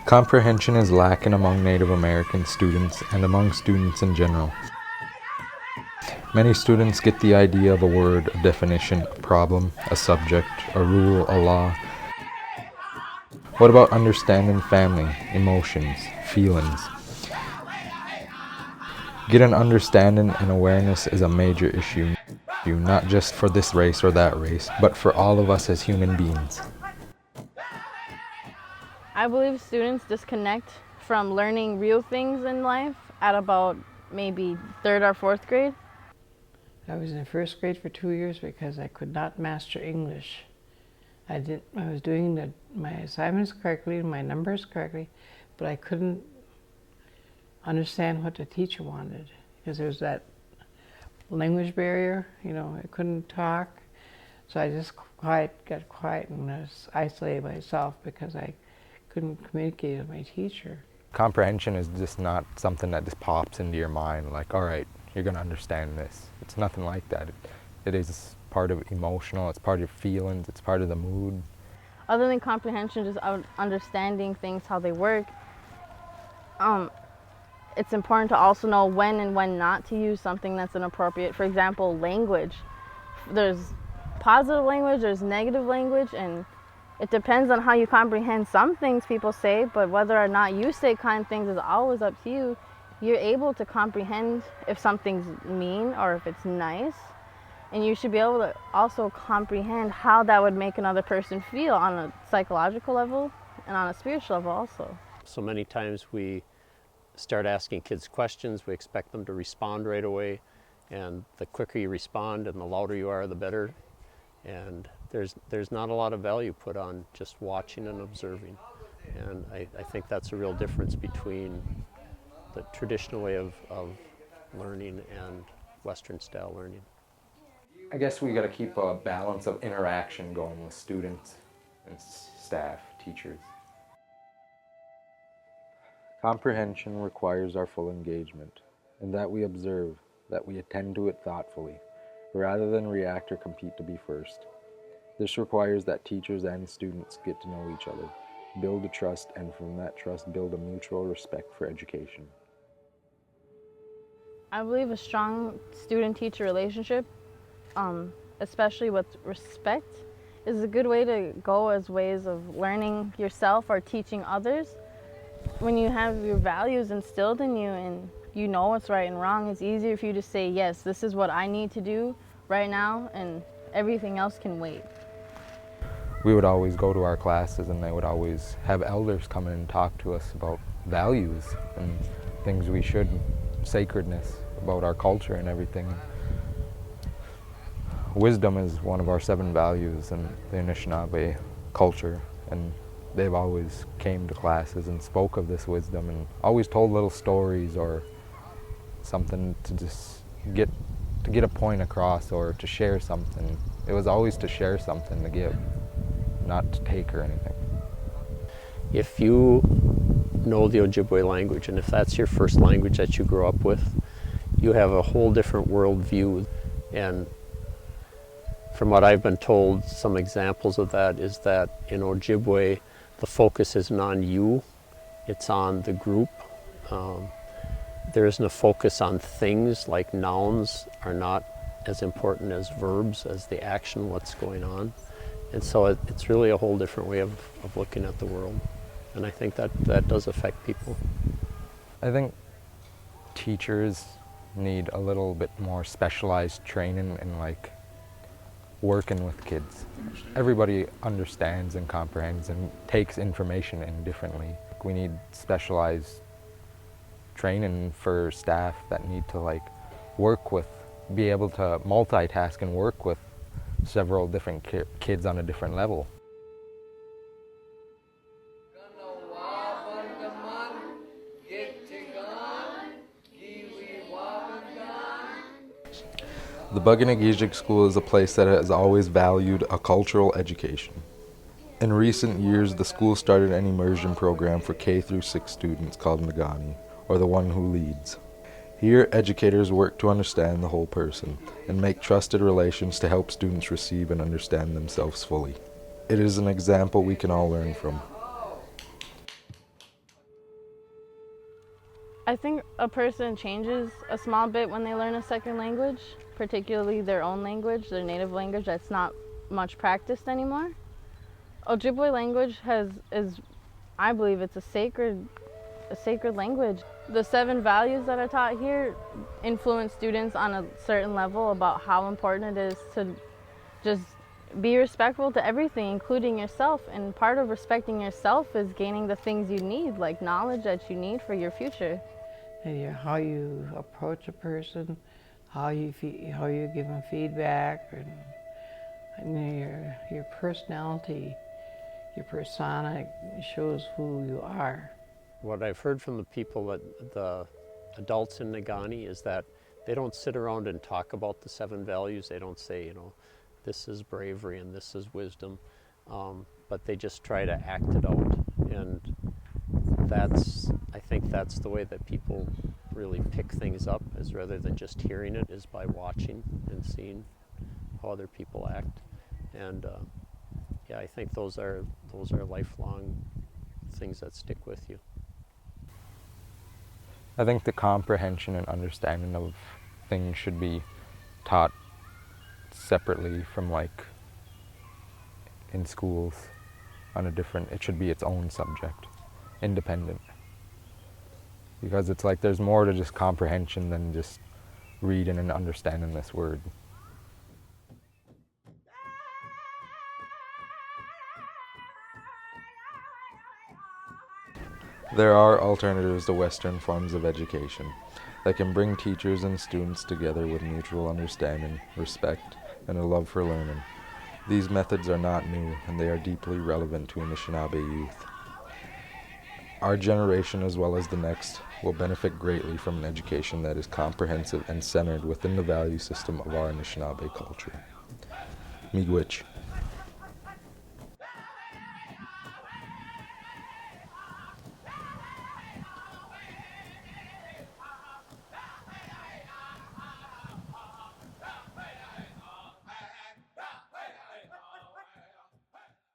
Comprehension is lacking among Native American students and among students in general. Many students get the idea of a word, a definition, a problem, a subject, a rule, a law. What about understanding family, emotions, feelings? Get an understanding and awareness is a major issue, not just for this race or that race, but for all of us as human beings. I believe students disconnect from learning real things in life at about maybe 3rd or 4th grade. I was in 1st grade for 2 years because I could not master English. I was doing my assignments correctly and my numbers correctly, but I couldn't understand what the teacher wanted because there was that language barrier, I couldn't talk. So I just got quiet and just isolated myself because I couldn't communicate with my teacher. Comprehension is just not something that just pops into your mind like, all right, you're going to understand this. It's nothing like that. It is part of emotional, it's part of your feelings, it's part of the mood. Other than comprehension, just understanding things, how they work, it's important to also know when and when not to use something that's inappropriate. For example, language. There's positive language, there's negative language, and it depends on how you comprehend some things people say, but whether or not you say kind things is always up to you. You're able to comprehend if something's mean or if it's nice, and you should be able to also comprehend how that would make another person feel on a psychological level and on a spiritual level also. So many times we start asking kids questions, we expect them to respond right away, and the quicker you respond and the louder you are, the better. And there's not a lot of value put on just watching and observing. And I think that's a real difference between the traditional way of learning and Western style learning. I guess we got to keep a balance of interaction going with students and staff, teachers. Comprehension requires our full engagement, and that we observe, that we attend to it thoughtfully, rather than react or compete to be first. This requires that teachers and students get to know each other, build a trust, and from that trust build a mutual respect for education. I believe a strong student-teacher relationship, especially with respect, is a good way to go as ways of learning yourself or teaching others. When you have your values instilled in you and you know what's right and wrong, it's easier for you to say, yes, this is what I need to do right now, and everything else can wait. We would always go to our classes and they would always have elders come in and talk to us about values and things we should, sacredness, about our culture and everything. Wisdom is one of our 7 values in the Anishinaabe culture, and they've always came to classes and spoke of this wisdom and always told little stories or something to just get a point across or to share something. It was always to share something, to give, not to take or anything. If you know the Ojibwe language, and if that's your first language that you grew up with, you have a whole different worldview. And from what I've been told, some examples of that is that in Ojibwe, the focus isn't on you, it's on the group. There isn't a focus on things, like nouns are not as important as verbs, as the action, what's going on. And so it's really a whole different way of looking at the world. And I think that does affect people. I think teachers need a little bit more specialized training in like working with kids. Everybody understands and comprehends and takes information in differently. We need specialized training for staff that need to like work with, be able to multitask and work with several different kids on a different level. The Buganagijic School is a place that has always valued a cultural education. In recent years, the school started an immersion program for K through 6 students called Nagani, or the one who leads. Here, educators work to understand the whole person and make trusted relations to help students receive and understand themselves fully. It is an example we can all learn from. I think a person changes a small bit when they learn a second language, particularly their own language, their native language that's not much practiced anymore. Ojibwe language I believe it's a sacred language. The 7 values that are taught here influence students on a certain level about how important it is to just be respectful to everything, including yourself. And part of respecting yourself is gaining the things you need, like knowledge that you need for your future. And how you approach a person, how you give them feedback, and your personality, your persona shows who you are. What I've heard from the people, the adults in Negaunee, is that they don't sit around and talk about the 7 values. They don't say, this is bravery and this is wisdom, but they just try to act it out. And I think that's the way that people really pick things up, is rather than just hearing it, is by watching and seeing how other people act. And yeah, I think those are lifelong things that stick with you. I think the comprehension and understanding of things should be taught separately from like in schools on it should be its own subject, independent. Because it's like there's more to just comprehension than just reading and understanding this word. There are alternatives to Western forms of education that can bring teachers and students together with mutual understanding, respect, and a love for learning. These methods are not new, and they are deeply relevant to Anishinaabe youth. Our generation, as well as the next, will benefit greatly from an education that is comprehensive and centered within the value system of our Anishinaabe culture. Miigwech.